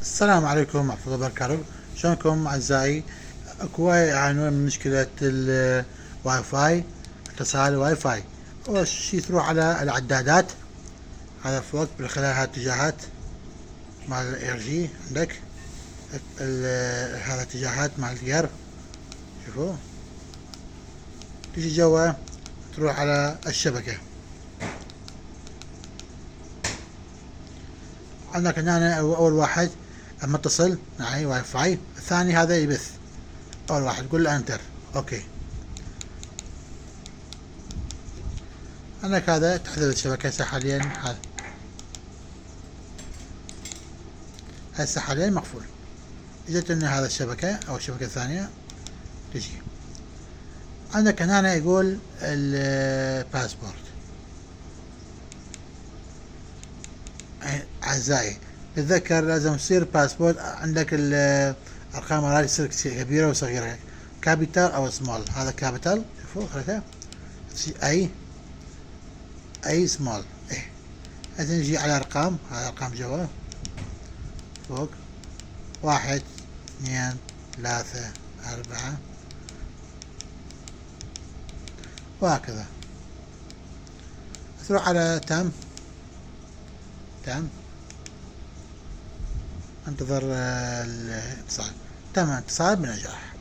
السلام عليكم ورحمة الله وبركاته. شلونكم أعزائي؟ اكو هواي يعانون من مشكلة الواي فاي، اتصال الواي فاي. أول شي تروح على العدادات، هذا فوق بالخلال هالاتجاهات مال الاير جي عندك هذا اتجاهات مال الجير، شوفوا تجي جوا تروح على الشبكة. عندك هنا أول واحد متصل معي واي فاي، الثاني هذا يبث. أول واحد تقول له انتر، اوكي. عندك هذا تحدد الشبكة هسه حاليا، هسه حاليا مقفول. اجت لنا هذا الشبكة او الشبكة الثانية تجي. عندك هنا يقول الباسبورت. اعزائي تتذكر لازم يصير باسبورت عندك الارقام هذه تصير كبيرة وصغيرة، كابيتال او سمول. هذا كابيتال، شوفوا خليته اي سمول. ايه هسه نجي على ارقام، هذا ارقام جوا فوق، 1 2 3 4 وهكذا. تروح على تم، انتظر الاتصال. تم اتصال بنجاح.